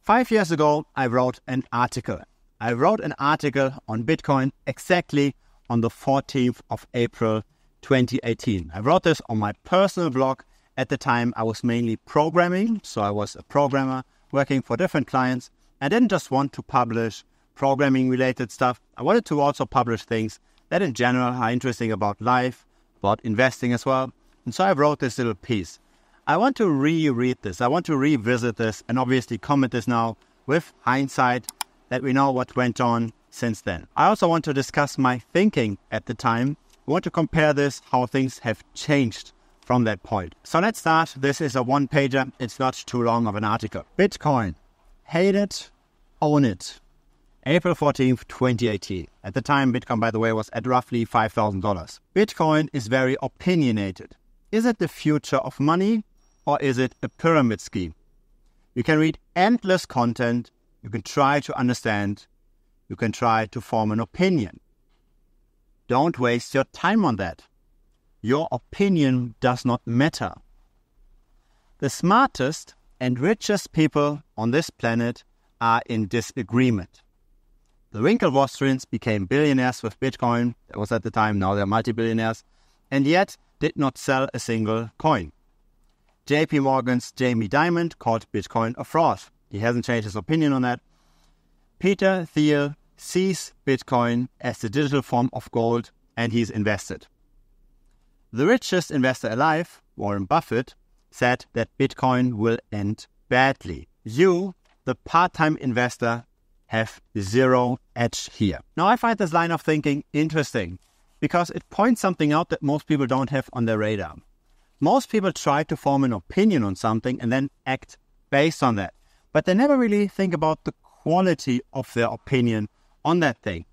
5 years ago, I wrote an article. I wrote an article on Bitcoin exactly on the 14th of April 2018. I wrote this on my personal blog. At the time, I was mainly programming, so I was a programmer working for different clients. I didn't just want to publish programming-related stuff. I wanted to also publish things that in general are interesting about life, about investing as well. And so I wrote this little piece. I want to reread this. I want to revisit this and obviously comment this now with hindsight that we know what went on since then. I also want to discuss my thinking at the time. I want to compare this, how things have changed from that point. So let's start. This is a one-pager. It's not too long of an article. Bitcoin. Hate it, own it. April 14th, 2018. At the time, Bitcoin, by the way, was at roughly $5,000. Bitcoin is very opinionated. Is it the future of money or is it a pyramid scheme? You can read endless content. You can try to understand. You can try to form an opinion. Don't waste your time on that. Your opinion does not matter. The smartest and richest people on this planet are in disagreement. The Winklevoss became billionaires with Bitcoin. That was at the time. Now they're multi-billionaires. And yet did not sell a single coin. JP Morgan's Jamie Dimon called Bitcoin a fraud. He hasn't changed his opinion on that. Peter Thiel sees Bitcoin as the digital form of gold and he's invested. The richest investor alive, Warren Buffett, said that Bitcoin will end badly. You, the part-time investor, have zero edge here. Now I find this line of thinking interesting because it points something out that most people don't have on their radar. Most people try to form an opinion on something and then act based on that. But they never really think about the quality of their opinion on that thing.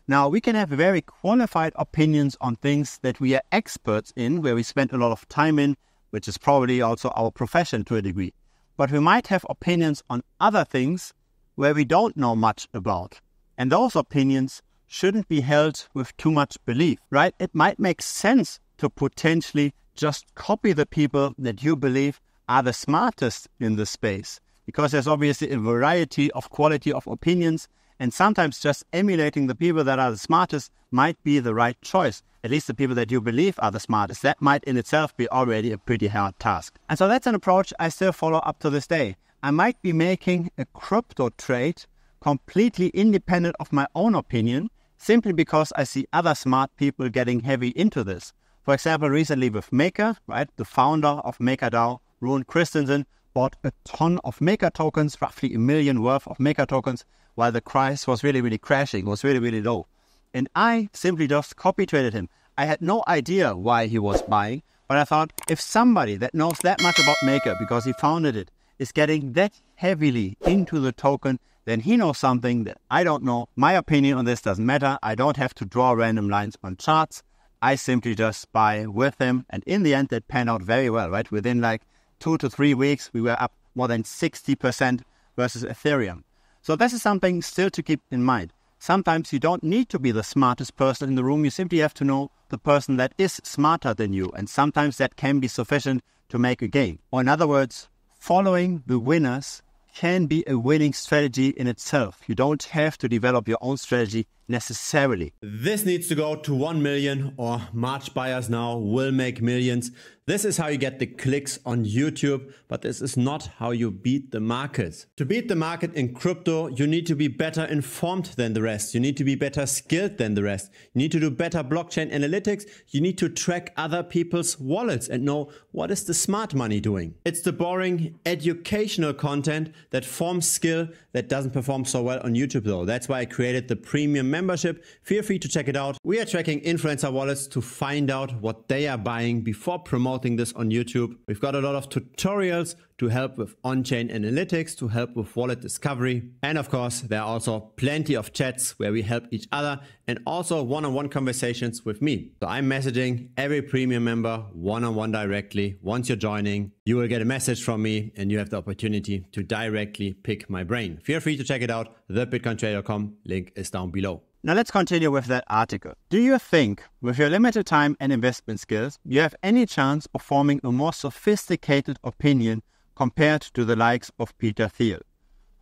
Now, we can have very qualified opinions on things that we are experts in, where we spend a lot of time in, which is probably also our profession to a degree. But we might have opinions on other things where we don't know much about. And those opinions shouldn't be held with too much belief, right? It might make sense to potentially just copy the people that you believe are the smartest in the space, because there's obviously a variety of quality of opinions, and sometimes just emulating the people that are the smartest might be the right choice. At least the people that you believe are the smartest. That might in itself be already a pretty hard task. And so that's an approach I still follow up to this day. I might be making a crypto trade completely independent of my own opinion, simply because I see other smart people getting heavy into this. For example, recently with Maker, right, the founder of MakerDAO, Rune Christensen, bought a ton of Maker tokens, roughly $1 million worth of Maker tokens, while the price was really crashing, was really low. And I simply just copy traded him. I had no idea why he was buying, but I thought if somebody that knows that much about Maker, because he founded it, is getting that heavily into the token, then he knows something that I don't know. My opinion on this doesn't matter. I don't have to draw random lines on charts. I simply just buy with him. And in the end, that panned out very well, right? Within like 2 to 3 weeks, we were up more than 60% versus Ethereum. So this is something still to keep in mind. Sometimes you don't need to be the smartest person in the room. You simply have to know the person that is smarter than you. And sometimes that can be sufficient to make a game. Or in other words, following the winners can be a winning strategy in itself. You don't have to develop your own strategy necessarily. This needs to go to 1 million or March buyers now will make millions. This is how you get the clicks on YouTube, but this is not how you beat the market. To beat the market in crypto, you need to be better informed than the rest. You need to be better skilled than the rest. You need to do better blockchain analytics. You need to track other people's wallets and know what is the smart money doing. It's the boring educational content that forms skill that doesn't perform so well on YouTube though. That's why I created the premium membership. Feel free to check it out. We are tracking influencer wallets to find out what they are buying before promoting this on YouTube. We've got a lot of tutorials to help with on-chain analytics, to help with wallet discovery. And of course, there are also plenty of chats where we help each other and also one-on-one conversations with me. So I'm messaging every premium member one-on-one directly. Once you're joining, you will get a message from me and you have the opportunity to directly pick my brain. Feel free to check it out. TheBitcoinTrader.com. Link is down below. Now let's continue with that article. Do you think, with your limited time and investment skills, you have any chance of forming a more sophisticated opinion compared to the likes of Peter Thiel?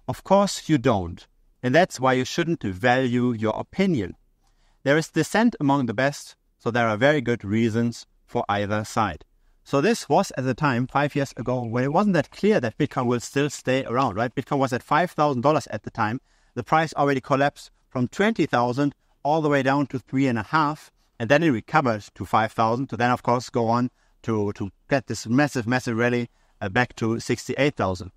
Of course you don't. And that's why you shouldn't value your opinion. There is dissent among the best, so there are very good reasons for either side. So this was at the time, 5 years ago, when it wasn't that clear that Bitcoin will still stay around, right? Bitcoin was at $5,000 at the time. The price already collapsed from 20,000 all the way down to 3.5, and then it recovered to 5,000 to then, of course, go on to get this massive rally back to 68,000.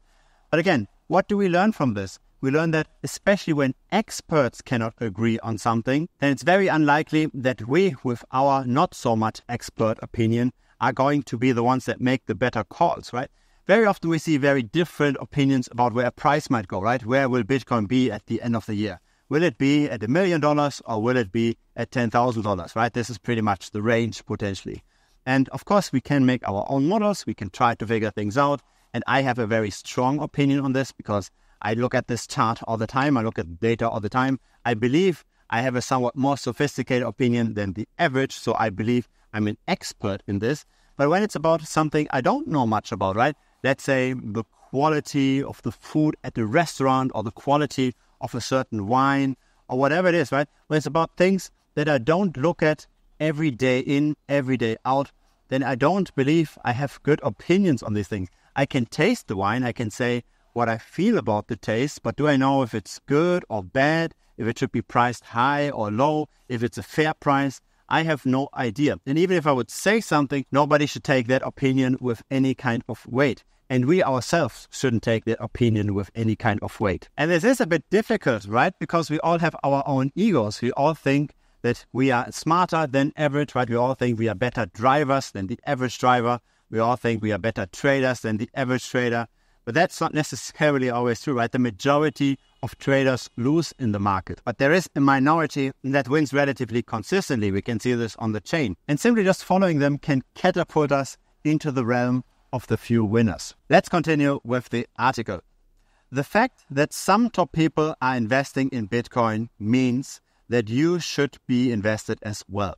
But again, what do we learn from this? We learn that especially when experts cannot agree on something, then it's very unlikely that we, with our not so much expert opinion, are going to be the ones that make the better calls, right? Very often we see very different opinions about where a price might go, right? Where will Bitcoin be at the end of the year? Will it be at $1 million or will it be at $10,000, right? This is pretty much the range potentially. And of course, we can make our own models. We can try to figure things out. And I have a very strong opinion on this because I look at this chart all the time. I look at data all the time. I believe I have a somewhat more sophisticated opinion than the average. So I believe I'm an expert in this. But when it's about something I don't know much about, right? Let's say the quality of the food at the restaurant or the quality of a certain wine or whatever it is, right? When it's about things that I don't look at every day in, every day out, then I don't believe I have good opinions on these things. I can taste the wine. I can say what I feel about the taste, but do I know if it's good or bad, if it should be priced high or low, if it's a fair price? I have no idea. And even if I would say something, nobody should take that opinion with any kind of weight. And we ourselves shouldn't take that opinion with any kind of weight. And this is a bit difficult, right? Because we all have our own egos. We all think that we are smarter than average, right? We all think we are better drivers than the average driver. We all think we are better traders than the average trader. But that's not necessarily always true, right? The majority of traders lose in the market. But there is a minority that wins relatively consistently. We can see this on the chain. And simply just following them can catapult us into the realm of the few winners. Let's continue with the article. The fact that some top people are investing in Bitcoin means that you should be invested as well.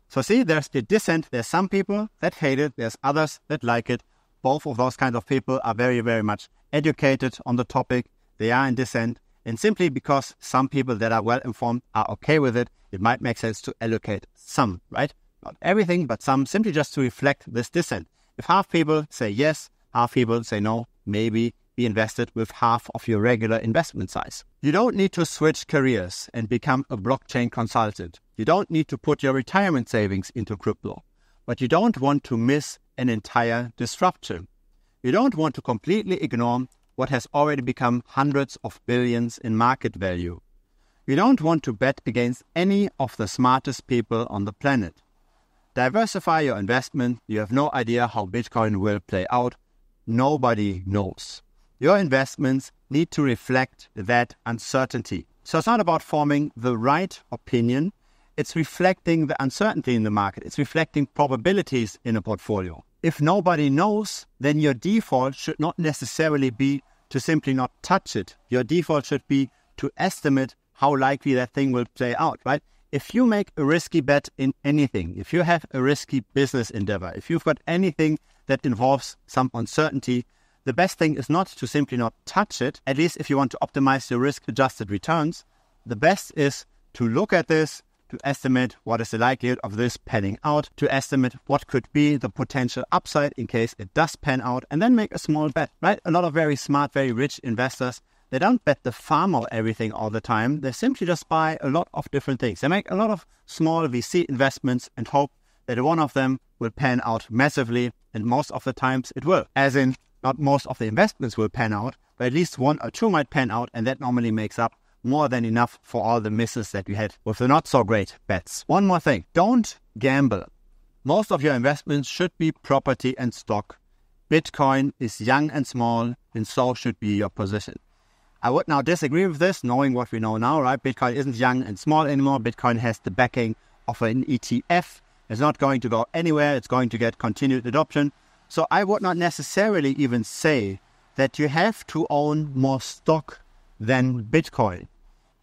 So see, there's the dissent. There's some people that hate it. There's others that like it. Both of those kinds of people are very, very much educated on the topic. They are in dissent. And simply because some people that are well informed are okay with it, it might make sense to allocate some, right? Not everything, but some, simply just to reflect this dissent. If half people say yes, half people say no, maybe be invested with half of your regular investment size. You don't need to switch careers and become a blockchain consultant. You don't need to put your retirement savings into crypto. But you don't want to miss an entire disruption. You don't want to completely ignore what has already become hundreds of billions in market value. You don't want to bet against any of the smartest people on the planet. Diversify your investment. You have no idea how Bitcoin will play out. Nobody knows. Your investments need to reflect that uncertainty. So it's not about forming the right opinion. It's reflecting the uncertainty in the market. It's reflecting probabilities in a portfolio. If nobody knows, then your default should not necessarily be to simply not touch it. Your default should be to estimate how likely that thing will play out, right? If you make a risky bet in anything, if you have a risky business endeavor, if you've got anything that involves some uncertainty, the best thing is not to simply not touch it. At least if you want to optimize your risk-adjusted returns, the best is to look at this, to estimate what is the likelihood of this panning out, to estimate what could be the potential upside in case it does pan out, and then make a small bet, right? A lot of very smart, very rich investors, they don't bet the farm or everything all the time. They simply just buy a lot of different things. They make a lot of small VC investments and hope that one of them will pan out massively, and most of the times it will. As in, not most of the investments will pan out, but at least one or two might pan out, and that normally makes up more than enough for all the misses that you had with the not so great bets. One more thing, don't gamble. Most of your investments should be property and stock. Bitcoin is young and small, and so should be your position. I would now disagree with this, knowing what we know now, right? Bitcoin isn't young and small anymore. Bitcoin has the backing of an ETF. It's not going to go anywhere. It's going to get continued adoption. So I would not necessarily even say that you have to own more stock than Bitcoin.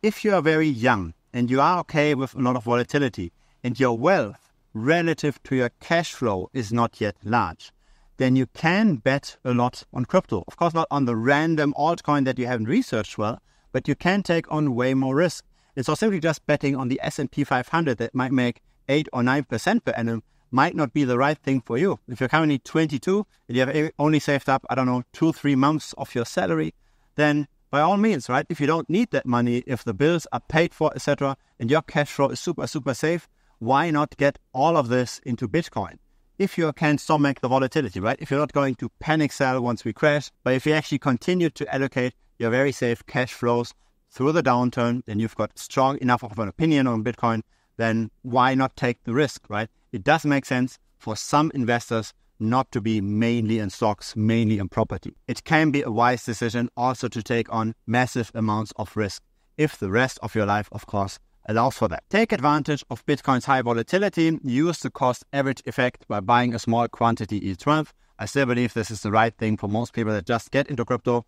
If you are very young and you are okay with a lot of volatility and your wealth relative to your cash flow is not yet large, then you can bet a lot on crypto. Of course, not on the random altcoin that you haven't researched well, but you can take on way more risk. And so simply just betting on the S&P 500 that might make 8 or 9% per annum might not be the right thing for you. If you're currently 22 and you have only saved up, 2-3 months of your salary, then by all means, right? If you don't need that money, if the bills are paid for, etc., and your cash flow is super, super safe, why not get all of this into Bitcoin? If you can stomach the volatility, right? If you're not going to panic sell once we crash, but if you actually continue to allocate your very safe cash flows through the downturn, then you've got strong enough of an opinion on Bitcoin, then why not take the risk, right? It does make sense for some investors not to be mainly in stocks, mainly in property. It can be a wise decision also to take on massive amounts of risk if the rest of your life, of course, allows for that. Take advantage of Bitcoin's high volatility. Use the cost average effect by buying a small quantity each month. I still believe this is the right thing for most people that just get into crypto.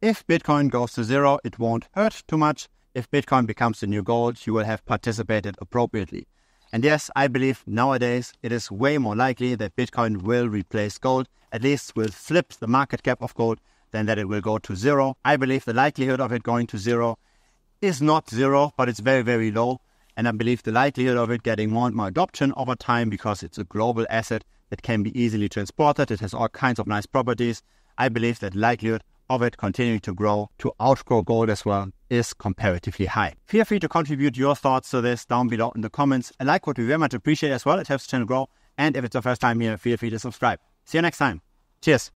If Bitcoin goes to zero, it won't hurt too much. If Bitcoin becomes the new gold, you will have participated appropriately. And yes, I believe nowadays it is way more likely that Bitcoin will replace gold, at least will flip the market cap of gold, than that it will go to zero. I believe the likelihood of it going to zero is not zero, but it's very, very low. And I believe the likelihood of it getting more and more adoption over time, because it's a global asset that can be easily transported. It has all kinds of nice properties. I believe that likelihood of it continuing to grow, to outgrow gold as well, is comparatively high. Feel free to contribute your thoughts to this down below in the comments. A like would be very much appreciated as well. It helps the channel grow. And if it's your first time here, feel free to subscribe. See you next time. Cheers.